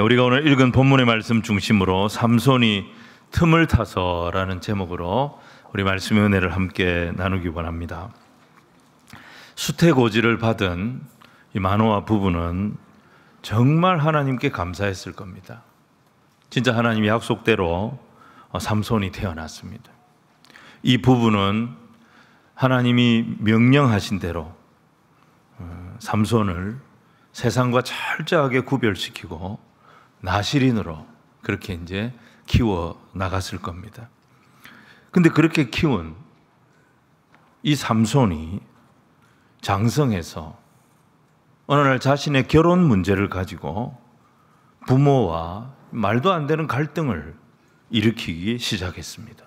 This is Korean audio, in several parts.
우리가 오늘 읽은 본문의 말씀 중심으로 삼손이 틈을 타서라는 제목으로 우리 말씀의 은혜를 함께 나누기 원합니다. 수태고지를 받은 이 마노아 부부는 정말 하나님께 감사했을 겁니다. 진짜 하나님의 약속대로 삼손이 태어났습니다. 이 부부는 하나님이 명령하신 대로 삼손을 세상과 철저하게 구별시키고 나실인으로 그렇게 이제 키워 나갔을 겁니다. 근데 그렇게 키운 이 삼손이 장성해서 어느 날 자신의 결혼 문제를 가지고 부모와 말도 안 되는 갈등을 일으키기 시작했습니다.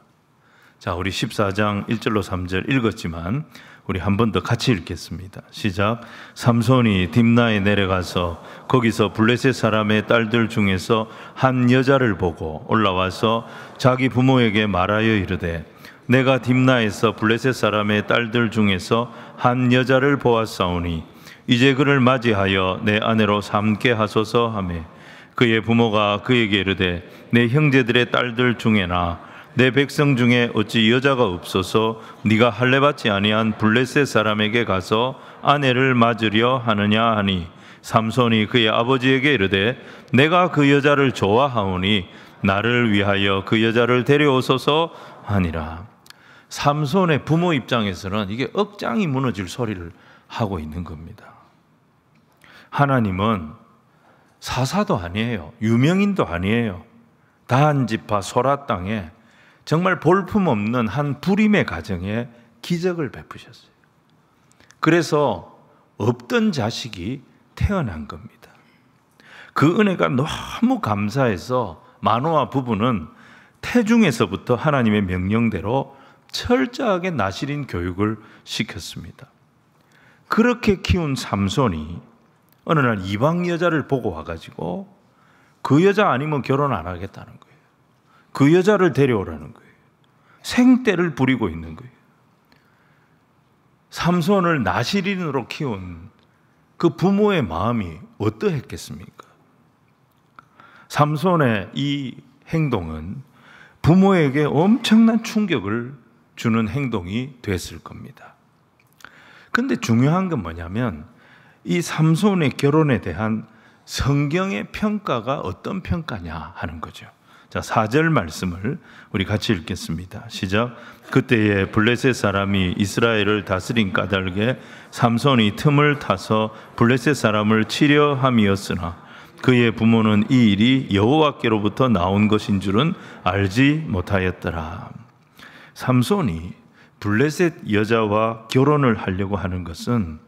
자, 우리 14장 1절로 3절 읽었지만 우리 한 번 더 같이 읽겠습니다. 시작. 삼손이 딥나에 내려가서 거기서 블레셋 사람의 딸들 중에서 한 여자를 보고 올라와서 자기 부모에게 말하여 이르되 내가 딥나에서 블레셋 사람의 딸들 중에서 한 여자를 보았사오니 이제 그를 맞이하여 내 아내로 삼게 하소서 하매 그의 부모가 그에게 이르되 내 형제들의 딸들 중에나 내 백성 중에 어찌 여자가 없어서 네가 할례받지 아니한 블레셋 사람에게 가서 아내를 맞으려 하느냐 하니 삼손이 그의 아버지에게 이르되 내가 그 여자를 좋아하오니 나를 위하여 그 여자를 데려오소서 하니라. 삼손의 부모 입장에서는 이게 억장이 무너질 소리를 하고 있는 겁니다. 하나님은 사사도 아니에요. 유명인도 아니에요. 다한 지파 소라 땅에 정말 볼품없는 한 불임의 가정에 기적을 베푸셨어요. 그래서 없던 자식이 태어난 겁니다. 그 은혜가 너무 감사해서 마노아 부부는 태중에서부터 하나님의 명령대로 철저하게 나실인 교육을 시켰습니다. 그렇게 키운 삼손이 어느 날 이방 여자를 보고 와가지고 그 여자 아니면 결혼 안 하겠다는 거예요. 그 여자를 데려오라는 거예요. 생떼를 부리고 있는 거예요. 삼손을 나실인으로 키운 그 부모의 마음이 어떠했겠습니까? 삼손의 이 행동은 부모에게 엄청난 충격을 주는 행동이 됐을 겁니다. 그런데 중요한 건 뭐냐면 이 삼손의 결혼에 대한 성경의 평가가 어떤 평가냐 하는 거죠. 자, 4절 말씀을 우리 같이 읽겠습니다. 시작. 그때에 블레셋 사람이 이스라엘을 다스린 까닭에 삼손이 틈을 타서 블레셋 사람을 치려 함이었으나 그의 부모는 이 일이 여호와께로부터 나온 것인 줄은 알지 못하였더라. 삼손이 블레셋 여자와 결혼을 하려고 하는 것은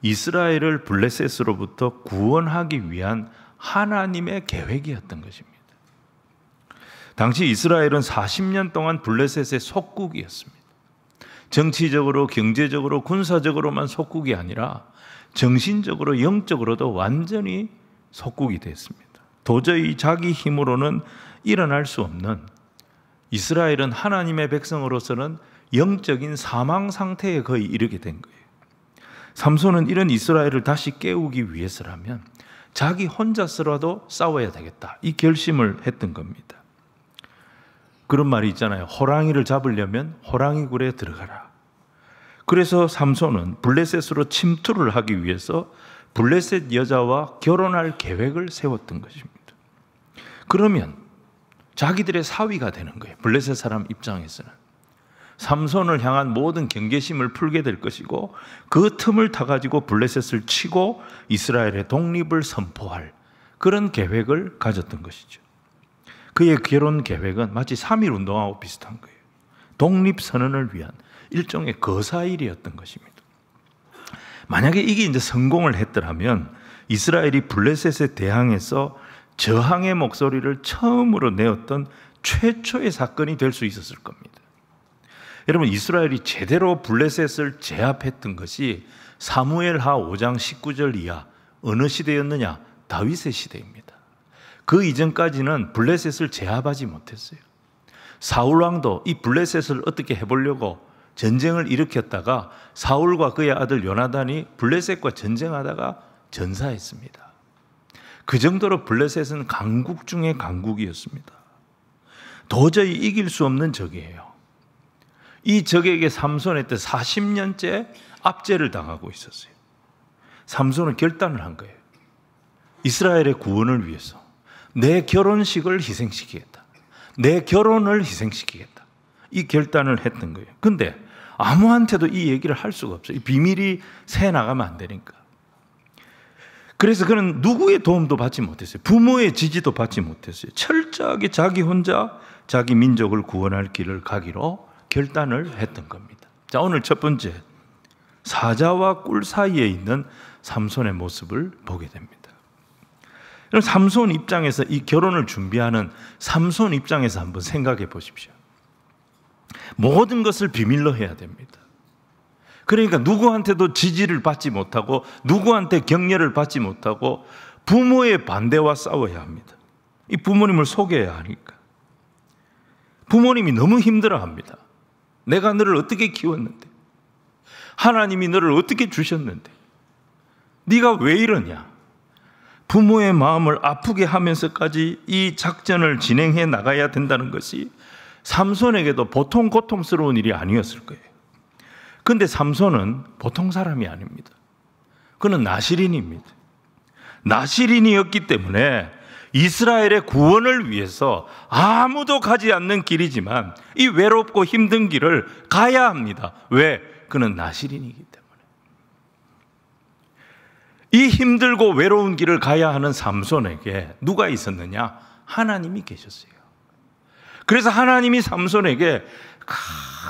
이스라엘을 블레셋으로부터 구원하기 위한 하나님의 계획이었던 것입니다. 당시 이스라엘은 40년 동안 블레셋의 속국이었습니다. 정치적으로, 경제적으로, 군사적으로만 속국이 아니라 정신적으로, 영적으로도 완전히 속국이 됐습니다. 도저히 자기 힘으로는 일어날 수 없는, 이스라엘은 하나님의 백성으로서는 영적인 사망 상태에 거의 이르게 된 거예요. 삼손은 이런 이스라엘을 다시 깨우기 위해서라면 자기 혼자서라도 싸워야 되겠다, 이 결심을 했던 겁니다. 그런 말이 있잖아요. 호랑이를 잡으려면 호랑이 굴에 들어가라. 그래서 삼손은 블레셋으로 침투를 하기 위해서 블레셋 여자와 결혼할 계획을 세웠던 것입니다. 그러면 자기들의 사위가 되는 거예요. 블레셋 사람 입장에서는 삼손을 향한 모든 경계심을 풀게 될 것이고 그 틈을 타가지고 블레셋을 치고 이스라엘의 독립을 선포할 그런 계획을 가졌던 것이죠. 그의 결혼 계획은 마치 3.1 운동하고 비슷한 거예요. 독립선언을 위한 일종의 거사일이었던 것입니다. 만약에 이게 이제 성공을 했더라면 이스라엘이 블레셋에 대항해서 저항의 목소리를 처음으로 내었던 최초의 사건이 될 수 있었을 겁니다. 여러분, 이스라엘이 제대로 블레셋을 제압했던 것이 사무엘하 5장 19절 이하 어느 시대였느냐? 다윗의 시대입니다. 그 이전까지는 블레셋을 제압하지 못했어요. 사울왕도 이 블레셋을 어떻게 해보려고 전쟁을 일으켰다가 사울과 그의 아들 요나단이 블레셋과 전쟁하다가 전사했습니다. 그 정도로 블레셋은 강국 중에 강국이었습니다. 도저히 이길 수 없는 적이에요. 이 적에게 삼손한테 40년째 압제를 당하고 있었어요. 삼손은 결단을 한 거예요. 이스라엘의 구원을 위해서 내 결혼식을 희생시키겠다. 내 결혼을 희생시키겠다. 이 결단을 했던 거예요. 근데 아무한테도 이 얘기를 할 수가 없어요. 이 비밀이 새나가면 안 되니까. 그래서 그는 누구의 도움도 받지 못했어요. 부모의 지지도 받지 못했어요. 철저하게 자기 혼자 자기 민족을 구원할 길을 가기로 결단을 했던 겁니다. 자, 오늘 첫 번째, 사자와 꿀 사이에 있는 삼손의 모습을 보게 됩니다. 그럼 삼손 입장에서, 이 결혼을 준비하는 삼손 입장에서 한번 생각해 보십시오. 모든 것을 비밀로 해야 됩니다. 그러니까 누구한테도 지지를 받지 못하고 누구한테 격려를 받지 못하고 부모의 반대와 싸워야 합니다. 이 부모님을 속여야 하니까. 부모님이 너무 힘들어합니다. 내가 너를 어떻게 키웠는데, 하나님이 너를 어떻게 주셨는데 네가 왜 이러냐. 부모의 마음을 아프게 하면서까지 이 작전을 진행해 나가야 된다는 것이 삼손에게도 보통 고통스러운 일이 아니었을 거예요. 그런데 삼손은 보통 사람이 아닙니다. 그는 나실인입니다. 나실인이었기 때문에 이스라엘의 구원을 위해서 아무도 가지 않는 길이지만 이 외롭고 힘든 길을 가야 합니다. 왜? 그는 나실인이기 때문에. 이 힘들고 외로운 길을 가야 하는 삼손에게 누가 있었느냐? 하나님이 계셨어요. 그래서 하나님이 삼손에게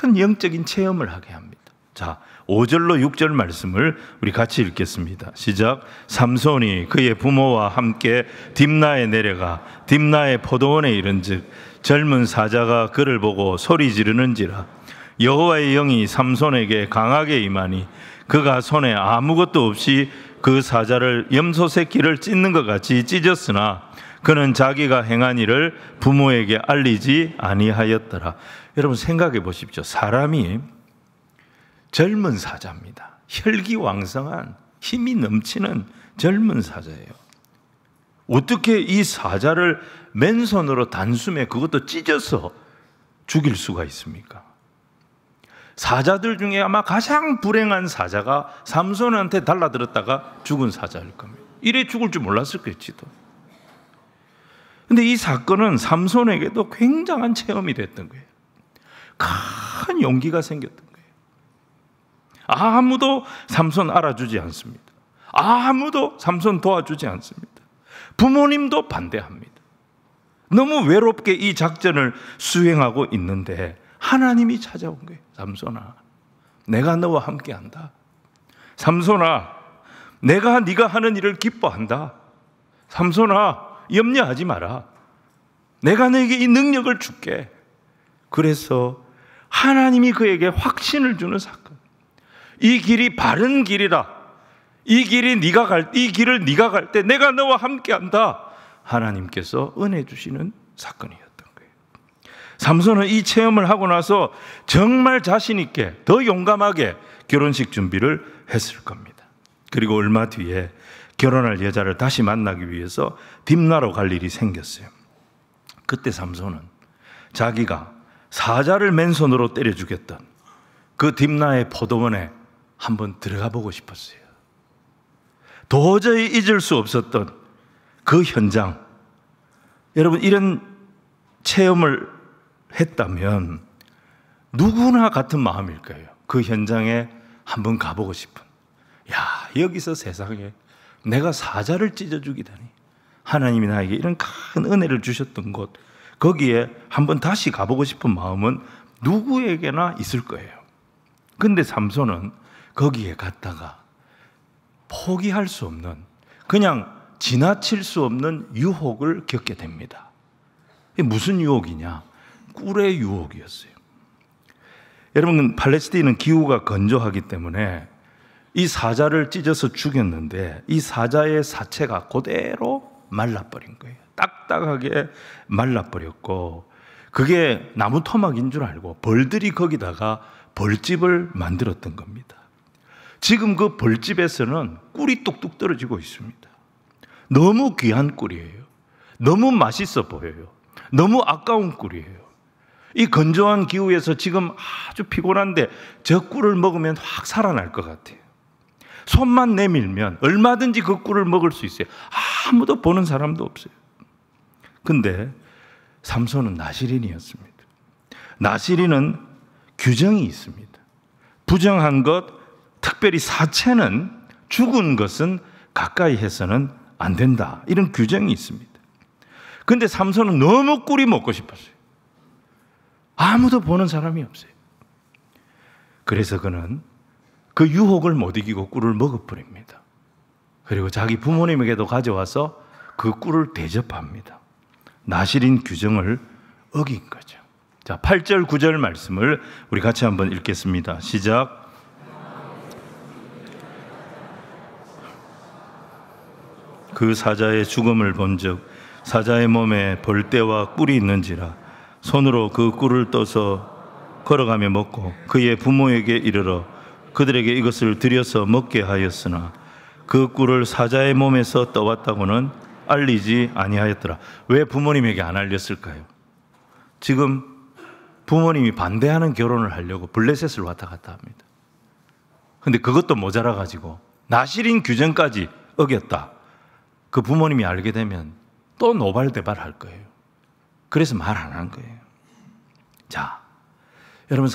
큰 영적인 체험을 하게 합니다. 자, 5절로 6절 말씀을 우리 같이 읽겠습니다. 시작. 삼손이 그의 부모와 함께 딥나에 내려가 딥나의 포도원에 이른즉 젊은 사자가 그를 보고 소리 지르는지라. 여호와의 영이 삼손에게 강하게 임하니 그가 손에 아무것도 없이 그 사자를 염소 새끼를 찢는 것 같이 찢었으나 그는 자기가 행한 일을 부모에게 알리지 아니하였더라. 여러분 생각해 보십시오. 사람이 젊은 사자입니다. 혈기왕성한 힘이 넘치는 젊은 사자예요. 어떻게 이 사자를 맨손으로 단숨에 그것도 찢어서 죽일 수가 있습니까? 사자들 중에 아마 가장 불행한 사자가 삼손한테 달라들었다가 죽은 사자일 겁니다. 이래 죽을 줄 몰랐을 것지도. 근데 이 사건은 삼손에게도 굉장한 체험이 됐던 거예요. 큰 용기가 생겼던 거예요. 아무도 삼손 알아주지 않습니다. 아무도 삼손 도와주지 않습니다. 부모님도 반대합니다. 너무 외롭게 이 작전을 수행하고 있는데 하나님이 찾아온 거예요. 삼손아, 내가 너와 함께한다. 삼손아, 내가 네가 하는 일을 기뻐한다. 삼손아, 염려하지 마라. 내가 너에게 이 능력을 줄게. 그래서 하나님이 그에게 확신을 주는 사건. 이 길이 바른 길이라. 이 길을 네가 갈 때 내가 너와 함께한다. 하나님께서 은혜 주시는 사건이었던 거예요. 삼손은 이 체험을 하고 나서 정말 자신 있게 더 용감하게 결혼식 준비를 했을 겁니다. 그리고 얼마 뒤에 결혼할 여자를 다시 만나기 위해서 딥나로 갈 일이 생겼어요. 그때 삼손은 자기가 사자를 맨손으로 때려 죽였던 그 딥나의 포도원에 한번 들어가 보고 싶었어요. 도저히 잊을 수 없었던 그 현장. 여러분, 이런 체험을 했다면 누구나 같은 마음일 거예요. 그 현장에 한번 가보고 싶은. 야, 여기서 세상에 내가 사자를 찢어 죽이다니. 하나님이 나에게 이런 큰 은혜를 주셨던 곳, 거기에 한번 다시 가보고 싶은 마음은 누구에게나 있을 거예요. 근데 삼손은 거기에 갔다가 포기할 수 없는, 그냥 지나칠 수 없는 유혹을 겪게 됩니다. 이게 무슨 유혹이냐? 꿀의 유혹이었어요. 여러분, 팔레스타인은 기후가 건조하기 때문에 이 사자를 찢어서 죽였는데 이 사자의 사체가 그대로 말라버린 거예요. 딱딱하게 말라버렸고, 그게 나무 토막인 줄 알고 벌들이 거기다가 벌집을 만들었던 겁니다. 지금 그 벌집에서는 꿀이 뚝뚝 떨어지고 있습니다. 너무 귀한 꿀이에요. 너무 맛있어 보여요. 너무 아까운 꿀이에요. 이 건조한 기후에서 지금 아주 피곤한데 저 꿀을 먹으면 확 살아날 것 같아요. 손만 내밀면 얼마든지 그 꿀을 먹을 수 있어요. 아무도 보는 사람도 없어요. 근데 삼손은 나시린이었습니다. 나시린은 규정이 있습니다. 부정한 것, 특별히 사체는, 죽은 것은 가까이 해서는 안 된다. 이런 규정이 있습니다. 근데 삼손은 너무 꿀이 먹고 싶었어요. 아무도 보는 사람이 없어요. 그래서 그는 그 유혹을 못 이기고 꿀을 먹어버립니다. 그리고 자기 부모님에게도 가져와서 그 꿀을 대접합니다. 나시린 규정을 어긴 거죠. 자, 8절 9절 말씀을 우리 같이 한번 읽겠습니다. 시작. 그 사자의 죽음을 본즉 사자의 몸에 벌떼와 꿀이 있는지라 손으로 그 꿀을 떠서 걸어가며 먹고 그의 부모에게 이르러 그들에게 이것을 들여서 먹게 하였으나 그 꿀을 사자의 몸에서 떠왔다고는 알리지 아니하였더라. 왜 부모님에게 안 알렸을까요? 지금 부모님이 반대하는 결혼을 하려고 블레셋을 왔다 갔다 합니다. 근데 그것도 모자라 가지고 나시린 규정까지 어겼다. 그 부모님이 알게 되면 또 노발대발할 거예요. 그래서 말 안 한 거예요. 자, 여러분,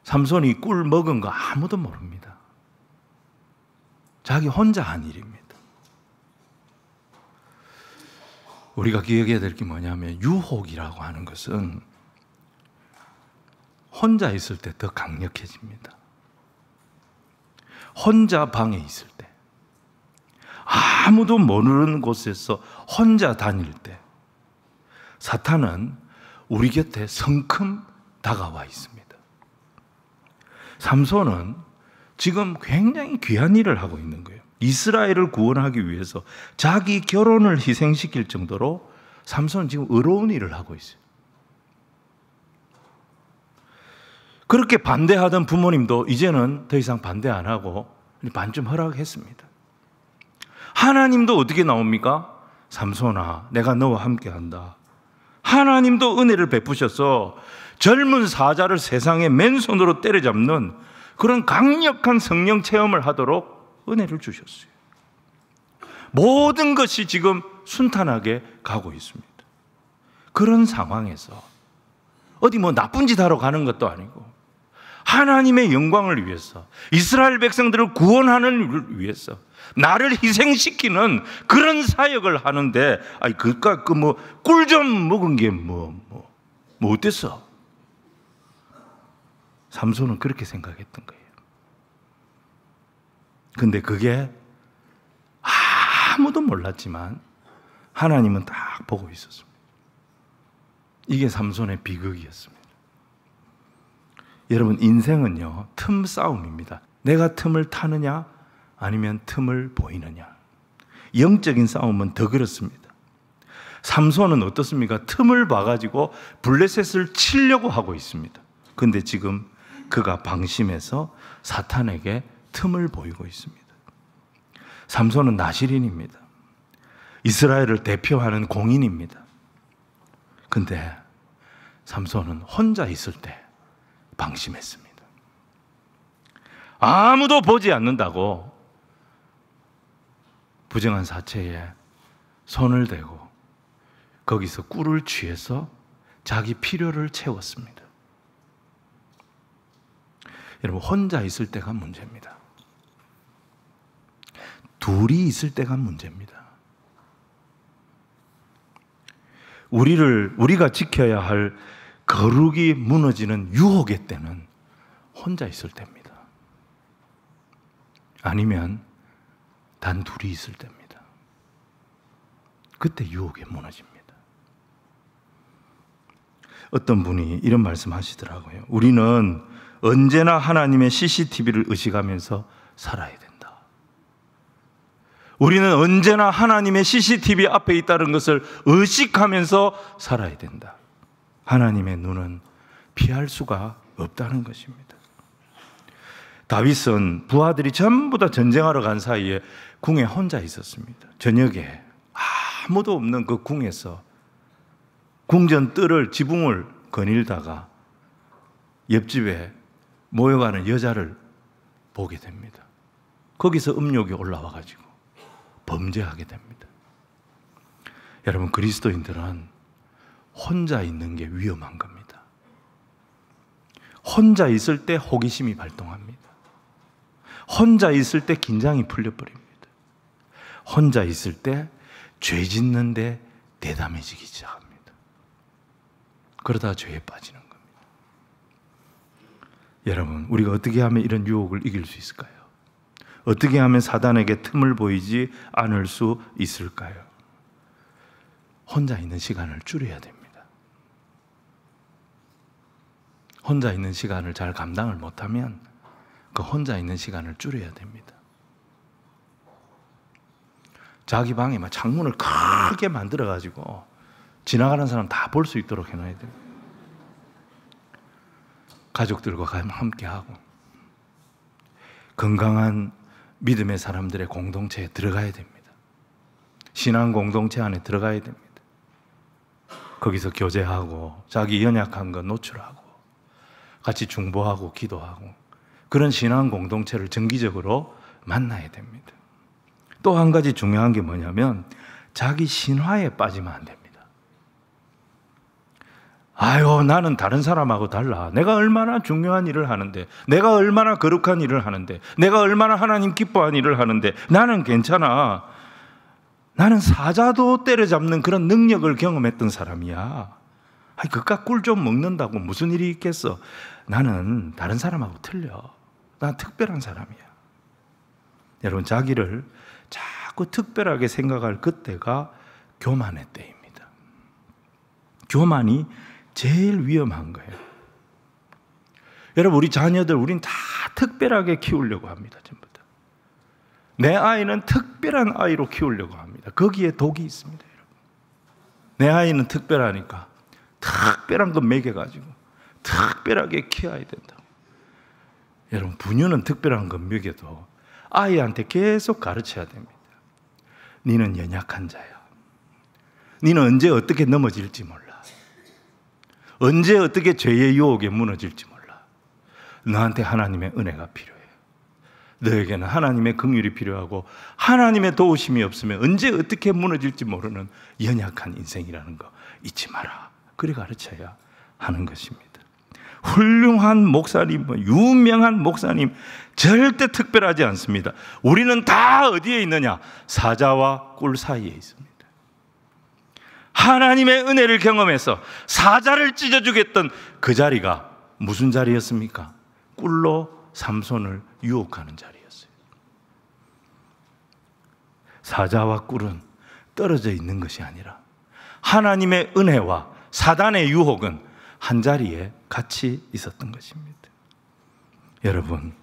삼손이 꿀 먹은 거 아무도 모릅니다. 자기 혼자 한 일입니다. 우리가 기억해야 될 게 뭐냐면 유혹이라고 하는 것은 혼자 있을 때 더 강력해집니다. 혼자 방에 있을 때, 아무도 모르는 곳에서 혼자 다닐 때 사탄은 우리 곁에 성큼 다가와 있습니다. 삼손은 지금 굉장히 귀한 일을 하고 있는 거예요. 이스라엘을 구원하기 위해서 자기 결혼을 희생시킬 정도로 삼손은 지금 의로운 일을 하고 있어요. 그렇게 반대하던 부모님도 이제는 더 이상 반대 안 하고 반쯤 허락했습니다. 하나님도 어떻게 나옵니까? 삼손아, 내가 너와 함께한다. 하나님도 은혜를 베푸셔서 젊은 사자를 세상에 맨손으로 때려잡는 그런 강력한 성령 체험을 하도록 은혜를 주셨어요. 모든 것이 지금 순탄하게 가고 있습니다. 그런 상황에서 어디 뭐 나쁜 짓 하러 가는 것도 아니고 하나님의 영광을 위해서, 이스라엘 백성들을 구원하는 일을 위해서 나를 희생시키는 그런 사역을 하는데, 아니 그까 그 뭐 꿀 좀 먹은 게 뭐 어땠어? 삼손은 그렇게 생각했던 거예요. 근데 그게 아무도 몰랐지만 하나님은 딱 보고 있었습니다. 이게 삼손의 비극이었습니다. 여러분, 인생은요, 틈 싸움입니다. 내가 틈을 타느냐 아니면 틈을 보이느냐. 영적인 싸움은 더 그렇습니다. 삼손은 어떻습니까? 틈을 봐가지고 블레셋을 치려고 하고 있습니다. 근데 지금 그가 방심해서 사탄에게 틈을 보이고 있습니다. 삼손은 나시린입니다. 이스라엘을 대표하는 공인입니다. 근데 삼손은 혼자 있을 때 방심했습니다. 아무도 보지 않는다고 부정한 사체에 손을 대고 거기서 꿀을 취해서 자기 필요를 채웠습니다. 여러분, 혼자 있을 때가 문제입니다. 둘이 있을 때가 문제입니다. 우리가 지켜야 할 거룩이 무너지는 유혹의 때는 혼자 있을 때입니다. 아니면 단 둘이 있을 때입니다. 그때 유혹이 무너집니다. 어떤 분이 이런 말씀 하시더라고요. 우리는 언제나 하나님의 CCTV를 의식하면서 살아야 된다. 우리는 언제나 하나님의 CCTV 앞에 있다는 것을 의식하면서 살아야 된다. 하나님의 눈은 피할 수가 없다는 것입니다. 다윗은 부하들이 전부 다 전쟁하러 간 사이에 궁에 혼자 있었습니다. 저녁에 아무도 없는 그 궁에서 궁전 뜰을 지붕을 거닐다가 옆집에 모여가는 여자를 보게 됩니다. 거기서 음욕이 올라와 가지고 범죄하게 됩니다. 여러분, 그리스도인들은 혼자 있는 게 위험한 겁니다. 혼자 있을 때 호기심이 발동합니다. 혼자 있을 때 긴장이 풀려버립니다. 혼자 있을 때 죄 짓는데 대담해지기 시작합니다. 그러다 죄에 빠지는 겁니다. 여러분, 우리가 어떻게 하면 이런 유혹을 이길 수 있을까요? 어떻게 하면 사단에게 틈을 보이지 않을 수 있을까요? 혼자 있는 시간을 줄여야 됩니다. 혼자 있는 시간을 잘 감당을 못하면 그 혼자 있는 시간을 줄여야 됩니다. 자기 방에 막 창문을 크게 만들어가지고 지나가는 사람 다 볼 수 있도록 해놔야 돼요. 가족들과 함께하고 건강한 믿음의 사람들의 공동체에 들어가야 됩니다. 신앙 공동체 안에 들어가야 됩니다. 거기서 교제하고 자기 연약한 거 노출하고 같이 중보하고 기도하고 그런 신앙 공동체를 정기적으로 만나야 됩니다. 또 한 가지 중요한 게 뭐냐면 자기 신화에 빠지면 안 됩니다. 아유, 나는 다른 사람하고 달라. 내가 얼마나 중요한 일을 하는데, 내가 얼마나 거룩한 일을 하는데, 내가 얼마나 하나님 기뻐하는 일을 하는데 나는 괜찮아. 나는 사자도 때려잡는 그런 능력을 경험했던 사람이야. 아니, 그깟 꿀 좀 먹는다고 무슨 일이 있겠어. 나는 다른 사람하고 틀려. 난 특별한 사람이야. 여러분, 자기를 자꾸 특별하게 생각할 그때가 교만의 때입니다. 교만이 제일 위험한 거예요. 여러분, 우리 자녀들, 우린 다 특별하게 키우려고 합니다. 전부 다. 내 아이는 특별한 아이로 키우려고 합니다. 거기에 독이 있습니다. 여러분. 내 아이는 특별하니까 특별한 거 먹여가지고 특별하게 키워야 된다고. 여러분, 부녀는 특별한 거 먹여도 아이한테 계속 가르쳐야 됩니다. 너는 연약한 자야. 너는 언제 어떻게 넘어질지 몰라. 언제 어떻게 죄의 유혹에 무너질지 몰라. 너한테 하나님의 은혜가 필요해. 너에게는 하나님의 긍휼이 필요하고 하나님의 도우심이 없으면 언제 어떻게 무너질지 모르는 연약한 인생이라는 거 잊지 마라. 그래 가르쳐야 하는 것입니다. 훌륭한 목사님, 유명한 목사님 절대 특별하지 않습니다. 우리는 다 어디에 있느냐? 사자와 꿀 사이에 있습니다. 하나님의 은혜를 경험해서 사자를 찢어주겠던 그 자리가 무슨 자리였습니까? 꿀로 삼손을 유혹하는 자리였어요. 사자와 꿀은 떨어져 있는 것이 아니라 하나님의 은혜와 사단의 유혹은 한 자리에 같이 있었던 것입니다. 여러분,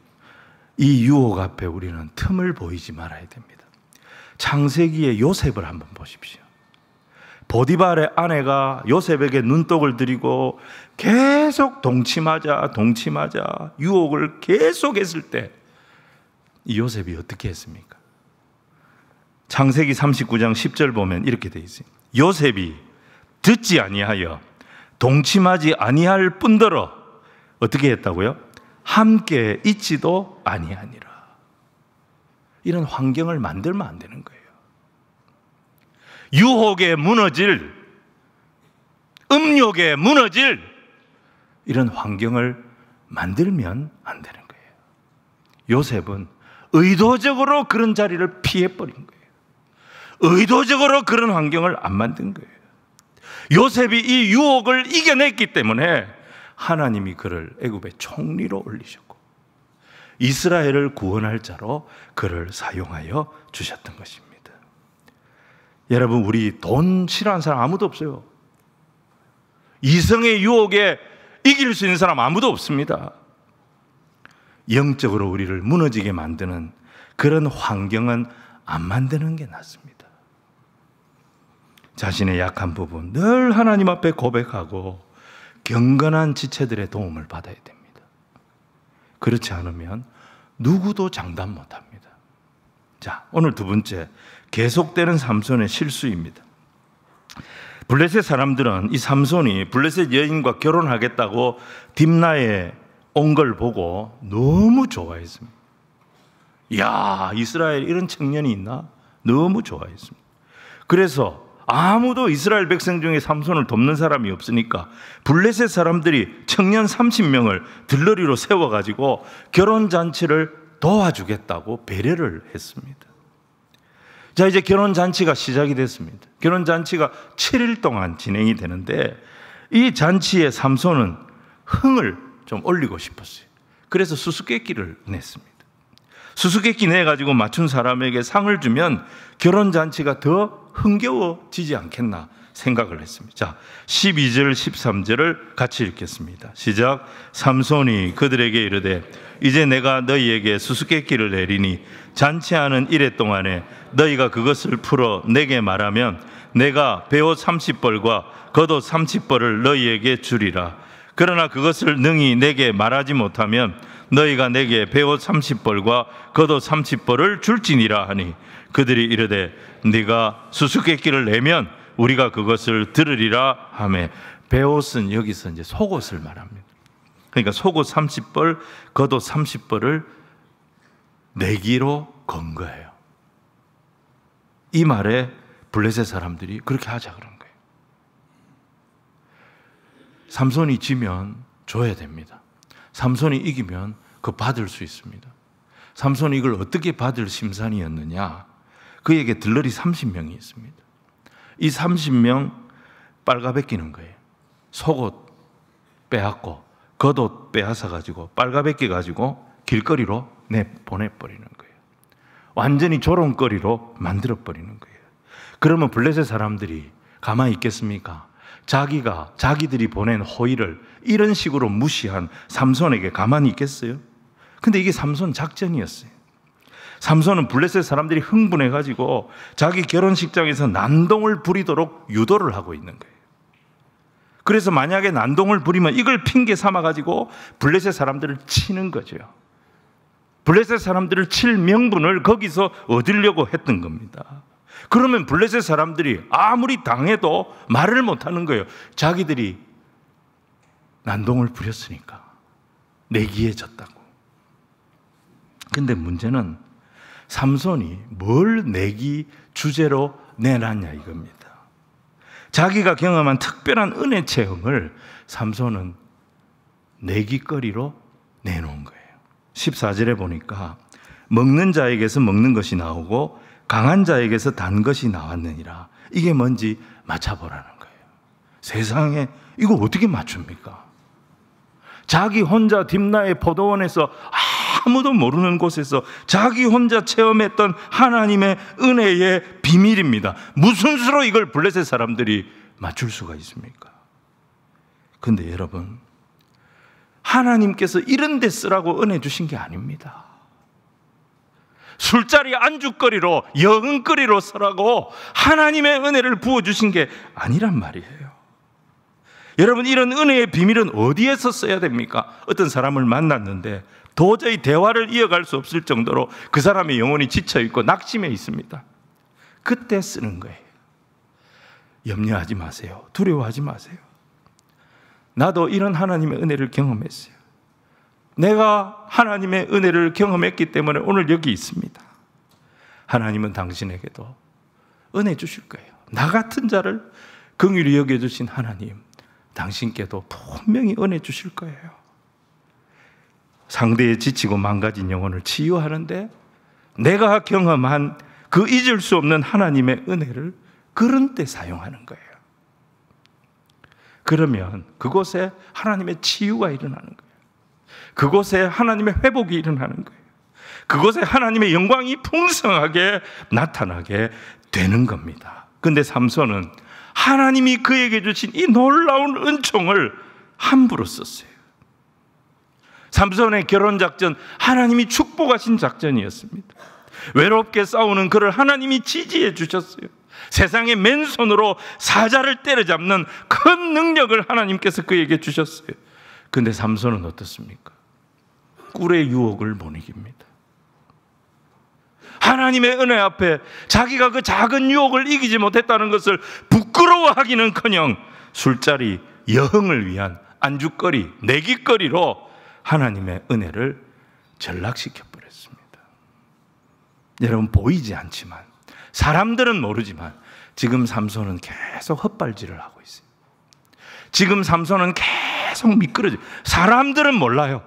이 유혹 앞에 우리는 틈을 보이지 말아야 됩니다. 창세기의 요셉을 한번 보십시오. 보디발의 아내가 요셉에게 눈독을 들이고 계속 동침하자 유혹을 계속했을 때 이 요셉이 어떻게 했습니까? 창세기 39장 10절 보면 이렇게 되어 있어요. 요셉이 듣지 아니하여 동침하지 아니할 뿐더러 어떻게 했다고요? 함께 있지도 아니하니라. 이런 환경을 만들면 안 되는 거예요. 유혹에 무너질, 음욕에 무너질 이런 환경을 만들면 안 되는 거예요. 요셉은 의도적으로 그런 자리를 피해버린 거예요. 의도적으로 그런 환경을 안 만든 거예요. 요셉이 이 유혹을 이겨냈기 때문에 하나님이 그를 애굽의 총리로 올리셨고 이스라엘을 구원할 자로 그를 사용하여 주셨던 것입니다. 여러분, 우리 돈 싫어하는 사람 아무도 없어요. 이성의 유혹에 이길 수 있는 사람 아무도 없습니다. 영적으로 우리를 무너지게 만드는 그런 환경은 안 만드는 게 낫습니다. 자신의 약한 부분 늘 하나님 앞에 고백하고 경건한 지체들의 도움을 받아야 됩니다. 그렇지 않으면 누구도 장담 못합니다. 자, 오늘 두 번째, 계속되는 삼손의 실수입니다. 블레셋 사람들은 이 삼손이 블레셋 여인과 결혼하겠다고 딥나에 온 걸 보고 너무 좋아했습니다. 이야, 이스라엘에 이런 청년이 있나? 너무 좋아했습니다. 그래서 아무도 이스라엘 백성 중에 삼손을 돕는 사람이 없으니까 블레셋 사람들이 청년 30명을 들러리로 세워가지고 결혼잔치를 도와주겠다고 배려를 했습니다. 자, 이제 결혼잔치가 시작이 됐습니다. 결혼잔치가 7일 동안 진행이 되는데 이 잔치에 삼손은 흥을 좀 올리고 싶었어요. 그래서 수수께끼를 냈습니다. 수수께끼 내가지고 맞춘 사람에게 상을 주면 결혼잔치가 더 흥겨워지지 않겠나 생각을 했습니다. 자, 12절 13절을 같이 읽겠습니다. 시작. 삼손이 그들에게 이르되 이제 내가 너희에게 수수께끼를 내리니 잔치하는 이래 동안에 너희가 그것을 풀어 내게 말하면 내가 베옷 30벌과 겉옷 30벌을 너희에게 주리라. 그러나 그것을 능히 내게 말하지 못하면 너희가 내게 베옷 30벌과 겉옷 30벌을 줄지니라 하니 그들이 이르되 네가 수수께끼를 내면 우리가 그것을 들으리라 하매 베옷은 여기서 이제 속옷을 말합니다. 그러니까 속옷 30벌, 겉옷 30벌을 내기로 건 거예요. 이 말에 블레셋 사람들이 그렇게 하자 그런 거예요. 삼손이 지면 줘야 됩니다. 삼손이 이기면 그거 받을 수 있습니다. 삼손이 이걸 어떻게 받을 심산이었느냐? 그에게 들러리 30명이 있습니다. 이 30명 빨가벗기는 거예요. 속옷 빼앗고 겉옷 빼앗아 가지고 빨가벗기 가지고 길거리로 내보내버리는 거예요. 완전히 조롱거리로 만들어버리는 거예요. 그러면 블레셋 사람들이 가만히 있겠습니까? 자기들이 보낸 호의를 이런 식으로 무시한 삼손에게 가만히 있겠어요? 근데 이게 삼손 작전이었어요. 삼손은 블레셋 사람들이 흥분해가지고 자기 결혼식장에서 난동을 부리도록 유도를 하고 있는 거예요. 그래서 만약에 난동을 부리면 이걸 핑계 삼아가지고 블레셋 사람들을 치는 거죠. 블레셋 사람들을 칠 명분을 거기서 얻으려고 했던 겁니다. 그러면 블레셋 사람들이 아무리 당해도 말을 못하는 거예요. 자기들이 난동을 부렸으니까 내기에 졌다고. 근데 문제는 삼손이 뭘 내기 주제로 내놨냐 이겁니다. 자기가 경험한 특별한 은혜 체험을 삼손은 내기거리로 내놓은 거예요. 14절에 보니까 먹는 자에게서 먹는 것이 나오고 강한 자에게서 단 것이 나왔느니라. 이게 뭔지 맞춰보라는 거예요. 세상에 이거 어떻게 맞춥니까? 자기 혼자 딥나의 포도원에서 아무도 모르는 곳에서 자기 혼자 체험했던 하나님의 은혜의 비밀입니다. 무슨 수로 이걸 블레셋 사람들이 맞출 수가 있습니까? 근데 여러분, 하나님께서 이런 데 쓰라고 은혜 주신 게 아닙니다. 술자리 안주거리로 여흥거리로 쓰라고 하나님의 은혜를 부어주신 게 아니란 말이에요. 여러분, 이런 은혜의 비밀은 어디에서 써야 됩니까? 어떤 사람을 만났는데 도저히 대화를 이어갈 수 없을 정도로 그 사람의 영혼이 지쳐있고 낙심해 있습니다. 그때 쓰는 거예요. 염려하지 마세요. 두려워하지 마세요. 나도 이런 하나님의 은혜를 경험했어요. 내가 하나님의 은혜를 경험했기 때문에 오늘 여기 있습니다. 하나님은 당신에게도 은혜 주실 거예요. 나 같은 자를 긍휼히 여겨주신 하나님, 당신께도 분명히 은혜 주실 거예요. 상대에 지치고 망가진 영혼을 치유하는데 내가 경험한 그 잊을 수 없는 하나님의 은혜를 그런 때 사용하는 거예요. 그러면 그곳에 하나님의 치유가 일어나는 거예요. 그곳에 하나님의 회복이 일어나는 거예요. 그곳에 하나님의 영광이 풍성하게 나타나게 되는 겁니다. 그런데 삼손은 하나님이 그에게 주신 이 놀라운 은총을 함부로 썼어요. 삼손의 결혼작전, 하나님이 축복하신 작전이었습니다. 외롭게 싸우는 그를 하나님이 지지해 주셨어요. 세상의 맨손으로 사자를 때려잡는 큰 능력을 하나님께서 그에게 주셨어요. 그런데 삼손은 어떻습니까? 꿀의 유혹을 못 이깁니다. 하나님의 은혜 앞에 자기가 그 작은 유혹을 이기지 못했다는 것을 부끄러워하기는커녕 술자리, 여흥을 위한 안주거리, 내기거리로 하나님의 은혜를 전락시켜 버렸습니다. 여러분, 보이지 않지만, 사람들은 모르지만 지금 삼손은 계속 헛발질을 하고 있어요. 지금 삼손은 계속 미끄러져요. 사람들은 몰라요.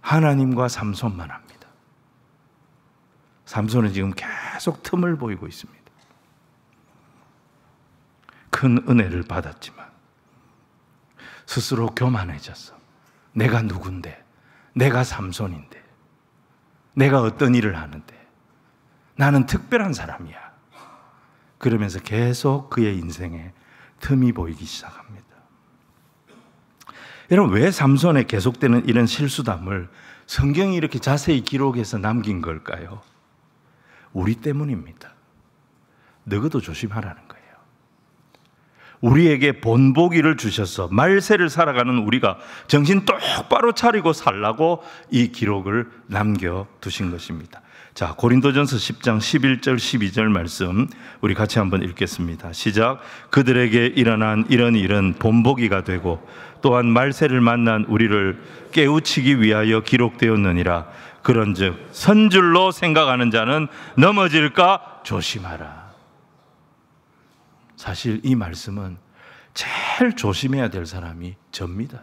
하나님과 삼손만 합니다. 삼손은 지금 계속 틈을 보이고 있습니다. 큰 은혜를 받았지만 스스로 교만해졌어. 내가 누군데, 내가 삼손인데, 내가 어떤 일을 하는데, 나는 특별한 사람이야. 그러면서 계속 그의 인생에 틈이 보이기 시작합니다. 여러분, 왜 삼손에 계속되는 이런 실수담을 성경이 이렇게 자세히 기록해서 남긴 걸까요? 우리 때문입니다. 너희도 조심하라는 거예요. 우리에게 본보기를 주셔서 말세를 살아가는 우리가 정신 똑바로 차리고 살라고 이 기록을 남겨두신 것입니다. 자, 고린도전서 10장 11절 12절 말씀 우리 같이 한번 읽겠습니다. 시작. 그들에게 일어난 이런 일은 본보기가 되고 또한 말세를 만난 우리를 깨우치기 위하여 기록되었느니라. 그런즉 선줄로 생각하는 자는 넘어질까 조심하라. 사실 이 말씀은 제일 조심해야 될 사람이 접니다.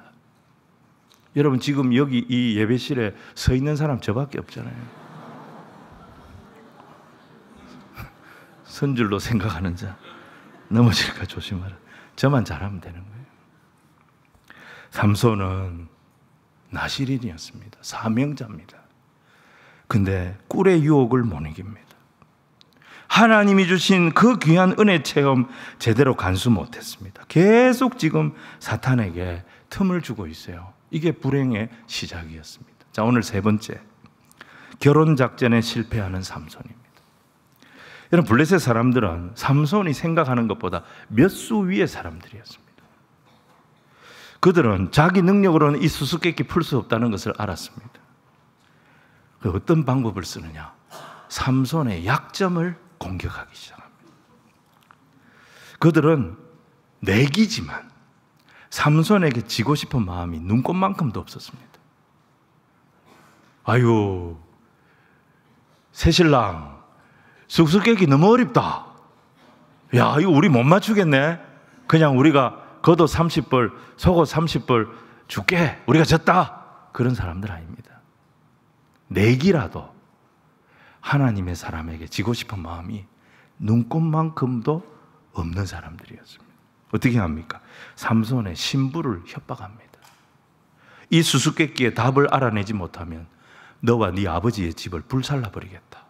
여러분, 지금 여기 이 예배실에 서 있는 사람 저밖에 없잖아요. 선줄로 생각하는 자 넘어질까 조심하라. 저만 잘하면 되는 거예요. 삼손은 나실인이었습니다. 사명자입니다. 근데 꿀의 유혹을 못 이깁니다. 하나님이 주신 그 귀한 은혜 체험 제대로 간수 못했습니다. 계속 지금 사탄에게 틈을 주고 있어요. 이게 불행의 시작이었습니다. 자, 오늘 세 번째, 결혼 작전에 실패하는 삼손입니다. 여러분, 블레셋 사람들은 삼손이 생각하는 것보다 몇 수 위의 사람들이었습니다. 그들은 자기 능력으로는 이 수수께끼 풀 수 없다는 것을 알았습니다. 어떤 방법을 쓰느냐? 삼손의 약점을 공격하기 시작합니다. 그들은 내기지만 삼손에게 지고 싶은 마음이 눈꽃만큼도 없었습니다. 아유, 새신랑 수수께끼 너무 어렵다. 야, 이거 우리 못 맞추겠네. 그냥 우리가 겉옷 30벌, 속옷 30벌 줄게. 우리가 졌다. 그런 사람들 아닙니다. 내기라도 하나님의 사람에게 지고 싶은 마음이 눈꽃만큼도 없는 사람들이었습니다. 어떻게 합니까? 삼손의 신부를 협박합니다. 이 수수께끼의 답을 알아내지 못하면 너와 네 아버지의 집을 불살라버리겠다.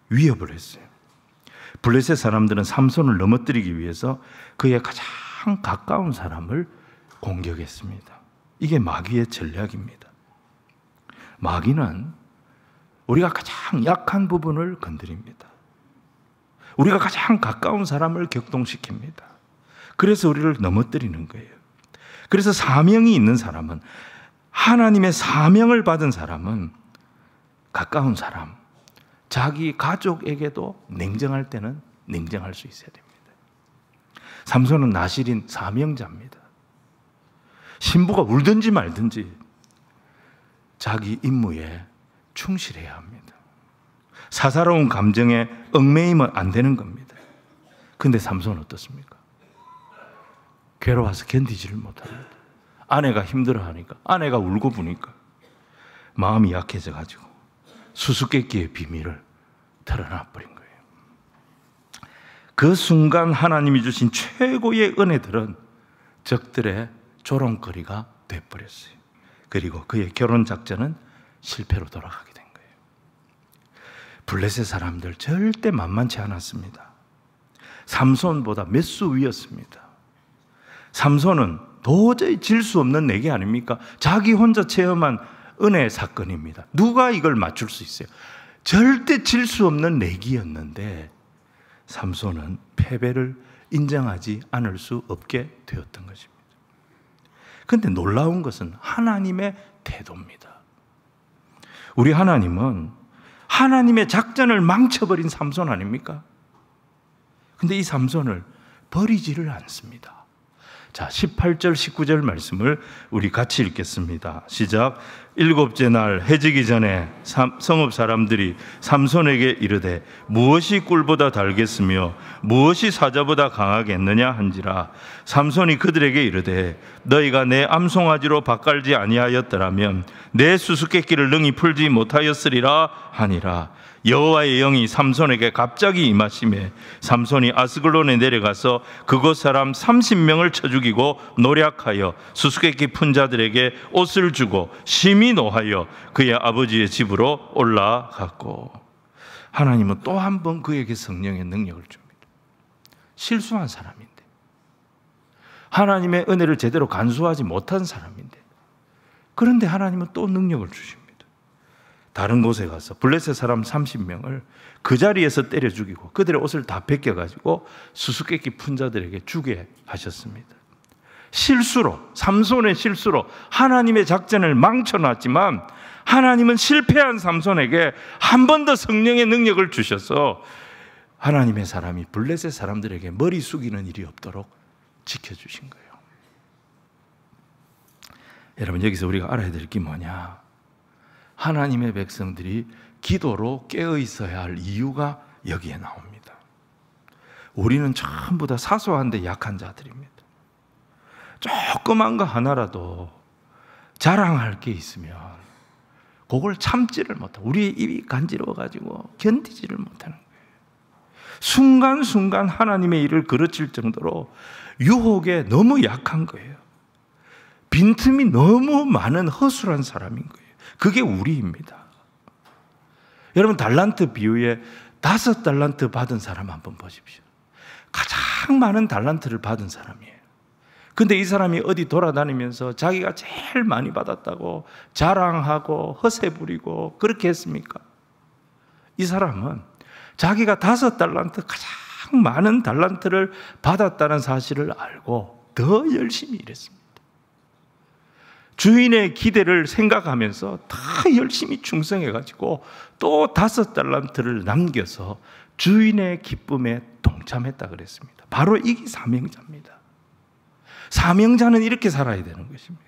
위협을 했어요. 블레셋 사람들은 삼손을 넘어뜨리기 위해서 그의 가장 가까운 사람을 공격했습니다. 이게 마귀의 전략입니다. 마귀는 우리가 가장 약한 부분을 건드립니다. 우리가 가장 가까운 사람을 격동시킵니다. 그래서 우리를 넘어뜨리는 거예요. 그래서 사명이 있는 사람은, 하나님의 사명을 받은 사람은 가까운 사람, 자기 가족에게도 냉정할 때는 냉정할 수 있어야 됩니다. 삼손은 나실인 사명자입니다. 신부가 울든지 말든지 자기 임무에 충실해야 합니다. 사사로운 감정에 얽매이면 안 되는 겁니다. 근데 삼손은 어떻습니까? 괴로워서 견디지를 못합니다. 아내가 힘들어하니까, 아내가 울고 부니까 마음이 약해져가지고 수수께끼의 비밀을 털어놔버린 거예요. 그 순간 하나님이 주신 최고의 은혜들은 적들의 조롱거리가 돼버렸어요. 그리고 그의 결혼 작전은 실패로 돌아가게 된 거예요. 블레셋 사람들 절대 만만치 않았습니다. 삼손보다 몇 수 위였습니다. 삼손은 도저히 질 수 없는 내기 아닙니까? 자기 혼자 체험한 은혜 사건입니다. 누가 이걸 맞출 수 있어요? 절대 질 수 없는 내기였는데 삼손은 패배를 인정하지 않을 수 없게 되었던 것입니다. 그런데 놀라운 것은 하나님의 태도입니다. 우리 하나님은 하나님의 작전을 망쳐버린 삼손 아닙니까? 근데 이 삼손을 버리지를 않습니다. 자, 18절 19절 말씀을 우리 같이 읽겠습니다. 시작. 일곱째 날 해지기 전에 성읍 사람들이 삼손에게 이르되 무엇이 꿀보다 달겠으며 무엇이 사자보다 강하겠느냐 한지라. 삼손이 그들에게 이르되 너희가 내 암송아지로 밭갈지 아니하였더라면 내 수수께끼를 능히 풀지 못하였으리라 하니라. 여호와의 영이 삼손에게 갑자기 임하시매 삼손이 아스글론에 내려가서 그곳 사람 30명을 쳐 죽이고 노략하여 수수께끼 푼 자들에게 옷을 주고 심히 노하여 그의 아버지의 집으로 올라갔고. 하나님은 또 한 번 그에게 성령의 능력을 줍니다. 실수한 사람인데, 하나님의 은혜를 제대로 간수하지 못한 사람인데, 그런데 하나님은 또 능력을 주십니다. 다른 곳에 가서 블레셋 사람 30명을 그 자리에서 때려 죽이고 그들의 옷을 다 벗겨가지고 수수께끼 푼 자들에게 주게 하셨습니다. 실수로, 삼손의 실수로 하나님의 작전을 망쳐놨지만 하나님은 실패한 삼손에게 한 번 더 성령의 능력을 주셔서 하나님의 사람이 블레셋 사람들에게 머리 숙이는 일이 없도록 지켜주신 거예요. 여러분, 여기서 우리가 알아야 될 게 뭐냐? 하나님의 백성들이 기도로 깨어 있어야 할 이유가 여기에 나옵니다. 우리는 전부 다 사소한데 약한 자들입니다. 조그만 거 하나라도 자랑할 게 있으면 그걸 참지를 못하고 우리의 입이 간지러워가지고 견디지를 못하는 거예요. 순간순간 하나님의 일을 그르칠 정도로 유혹에 너무 약한 거예요. 빈틈이 너무 많은 허술한 사람인 거예요. 그게 우리입니다. 여러분, 달란트 비유에 5달란트 받은 사람 한번 보십시오. 가장 많은 달란트를 받은 사람이에요. 근데 이 사람이 어디 돌아다니면서 자기가 제일 많이 받았다고 자랑하고 허세 부리고 그렇게 했습니까? 이 사람은 자기가 5달란트, 가장 많은 달란트를 받았다는 사실을 알고 더 열심히 일했습니다. 주인의 기대를 생각하면서 다 열심히 충성해가지고 또 5달란트를 남겨서 주인의 기쁨에 동참했다 그랬습니다. 바로 이게 사명자입니다. 사명자는 이렇게 살아야 되는 것입니다.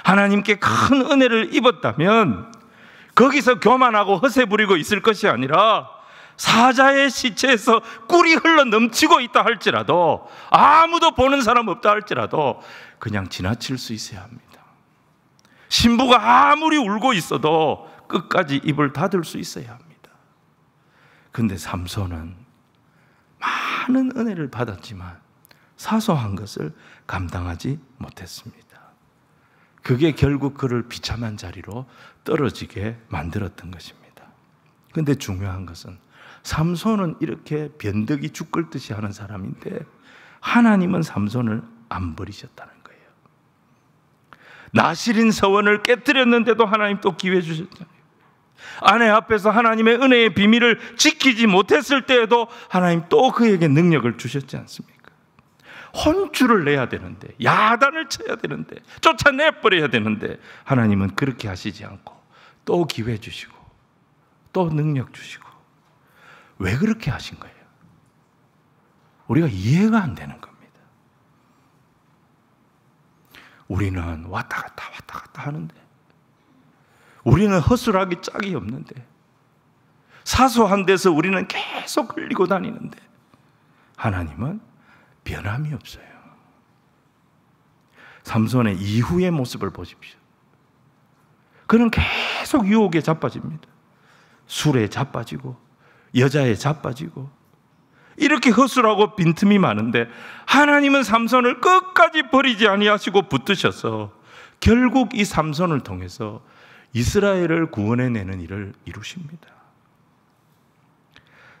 하나님께 큰 은혜를 입었다면 거기서 교만하고 허세 부리고 있을 것이 아니라 사자의 시체에서 꿀이 흘러 넘치고 있다 할지라도, 아무도 보는 사람 없다 할지라도 그냥 지나칠 수 있어야 합니다. 신부가 아무리 울고 있어도 끝까지 입을 닫을 수 있어야 합니다. 그런데 삼손은 많은 은혜를 받았지만 사소한 것을 감당하지 못했습니다. 그게 결국 그를 비참한 자리로 떨어지게 만들었던 것입니다. 그런데 중요한 것은 삼손은 이렇게 변덕이 죽 끓듯이 하는 사람인데 하나님은 삼손을 안 버리셨다는 거예요. 나실인 서원을 깨뜨렸는데도 하나님 또 기회 주셨잖아요. 아내 앞에서 하나님의 은혜의 비밀을 지키지 못했을 때에도 하나님 또 그에게 능력을 주셨지 않습니까? 혼쭐을 내야 되는데, 야단을 쳐야 되는데, 쫓아내버려야 되는데 하나님은 그렇게 하시지 않고 또 기회 주시고 또 능력 주시고. 왜 그렇게 하신 거예요? 우리가 이해가 안 되는 겁니다. 우리는 왔다 갔다 하는데, 우리는 허술하기 짝이 없는데, 사소한 데서 우리는 계속 흘리고 다니는데 하나님은 변함이 없어요. 삼손의 이후의 모습을 보십시오. 그는 계속 유혹에 자빠집니다. 술에 자빠지고 여자에 자빠지고 이렇게 허술하고 빈틈이 많은데 하나님은 삼손을 끝까지 버리지 아니하시고 붙드셔서 결국 이 삼손을 통해서 이스라엘을 구원해내는 일을 이루십니다.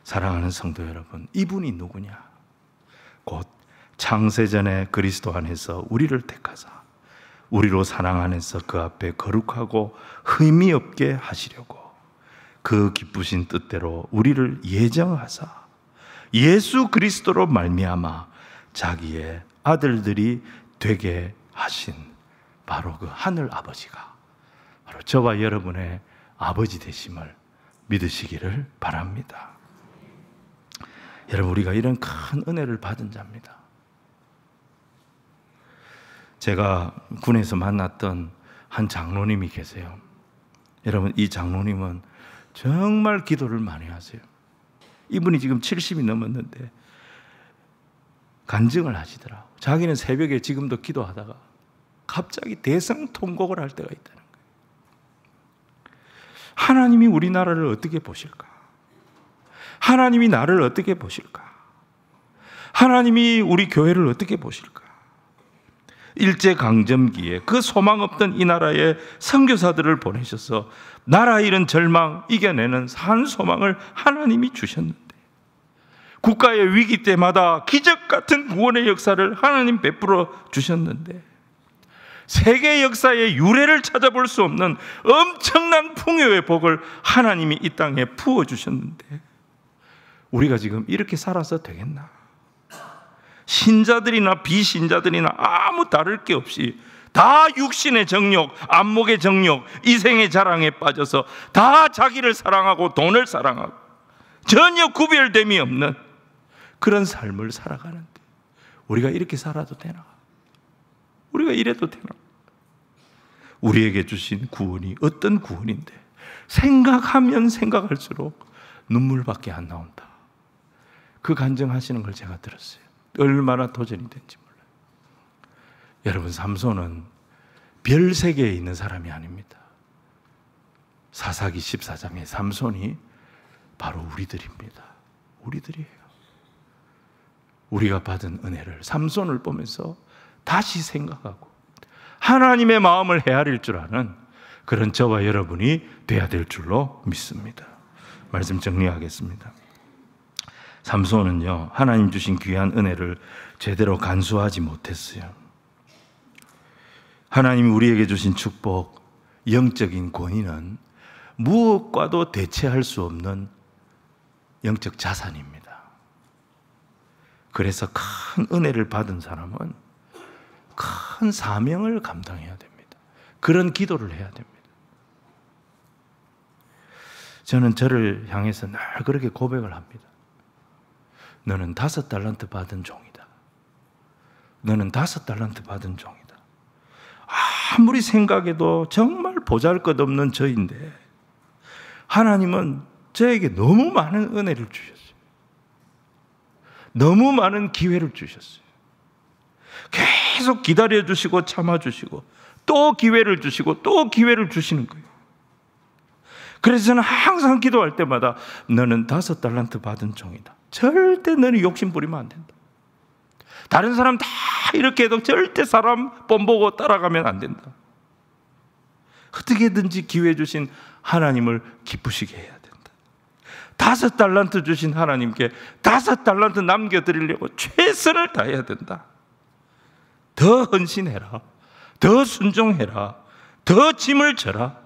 사랑하는 성도 여러분, 이분이 누구냐? 곧 창세전에 그리스도 안에서 우리를 택하사 우리로 사랑 안에서 그 앞에 거룩하고 흠이 없게 하시려고 그 기쁘신 뜻대로 우리를 예정하사 예수 그리스도로 말미암아 자기의 아들들이 되게 하신 바로 그 하늘 아버지가 바로 저와 여러분의 아버지 되심을 믿으시기를 바랍니다. 여러분, 우리가 이런 큰 은혜를 받은 자입니다. 제가 군에서 만났던 한 장로님이 계세요. 여러분, 이 장로님은 정말 기도를 많이 하세요. 이분이 지금 70이 넘었는데 간증을 하시더라고요. 자기는 새벽에 지금도 기도하다가 갑자기 대성통곡을 할 때가 있다는 거예요. 하나님이 우리나라를 어떻게 보실까? 하나님이 나를 어떻게 보실까? 하나님이 우리 교회를 어떻게 보실까? 일제강점기에 그 소망 없던 이 나라에 선교사들을 보내셔서 나라 잃은 절망 이겨내는 산 소망을 하나님이 주셨는데, 국가의 위기 때마다 기적 같은 구원의 역사를 하나님 베풀어 주셨는데, 세계 역사의 유례를 찾아볼 수 없는 엄청난 풍요의 복을 하나님이 이 땅에 부어주셨는데, 우리가 지금 이렇게 살아서 되겠나? 신자들이나 비신자들이나 아무 다를 게 없이 다 육신의 정욕, 안목의 정욕, 이생의 자랑에 빠져서 다 자기를 사랑하고 돈을 사랑하고 전혀 구별됨이 없는 그런 삶을 살아가는데, 우리가 이렇게 살아도 되나? 우리가 이래도 되나? 우리에게 주신 구원이 어떤 구원인데 생각하면 생각할수록 눈물밖에 안 나온다. 그 간증하시는 걸 제가 들었어요. 얼마나 도전이 된지 몰라요. 여러분, 삼손은 별 세계에 있는 사람이 아닙니다. 사사기 14장의 삼손이 바로 우리들입니다. 우리들이에요. 우리가 받은 은혜를 삼손을 보면서 다시 생각하고 하나님의 마음을 헤아릴 줄 아는 그런 저와 여러분이 돼야 될 줄로 믿습니다. 말씀 정리하겠습니다. 삼손은요, 하나님 주신 귀한 은혜를 제대로 간수하지 못했어요. 하나님이 우리에게 주신 축복, 영적인 권위는 무엇과도 대체할 수 없는 영적 자산입니다. 그래서 큰 은혜를 받은 사람은 큰 사명을 감당해야 됩니다. 그런 기도를 해야 됩니다. 저는 저를 향해서 늘 그렇게 고백을 합니다. 너는 5달란트 받은 종이다. 너는 5달란트 받은 종이다. 아무리 생각해도 정말 보잘것없는 저인데 하나님은 저에게 너무 많은 은혜를 주셨어요. 너무 많은 기회를 주셨어요. 계속 기다려주시고 참아주시고 또 기회를 주시고 또 기회를 주시는 거예요. 그래서 저는 항상 기도할 때마다 너는 5달란트 받은 종이다. 절대 너는 욕심 부리면 안 된다. 다른 사람 다 이렇게 해도 절대 사람 뽐보고 따라가면 안 된다. 어떻게든지 기회 주신 하나님을 기쁘시게 해야 된다. 5달란트 주신 하나님께 5달란트 남겨드리려고 최선을 다해야 된다. 더 헌신해라. 더 순종해라. 더 짐을 져라.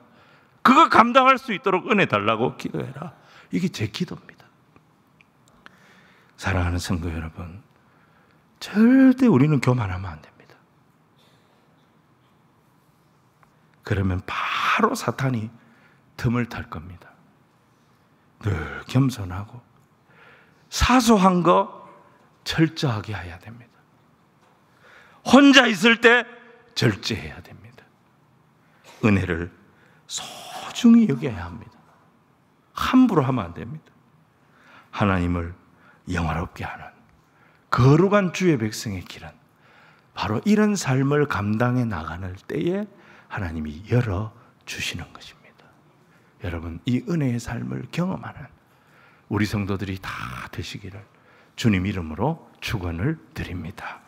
그거 감당할 수 있도록 은혜 달라고 기도해라. 이게 제 기도입니다. 사랑하는 성도 여러분, 절대 우리는 교만하면 안 됩니다. 그러면 바로 사탄이 틈을 탈 겁니다. 늘 겸손하고 사소한 거 철저하게 해야 됩니다. 혼자 있을 때 절제해야 됩니다. 은혜를 소중히 여겨야 합니다. 함부로 하면 안 됩니다. 하나님을 영화롭게 하는 거룩한 주의 백성의 길은 바로 이런 삶을 감당해 나가는 때에 하나님이 열어주시는 것입니다. 여러분, 이 은혜의 삶을 경험하는 우리 성도들이 다 되시기를 주님 이름으로 축원을 드립니다.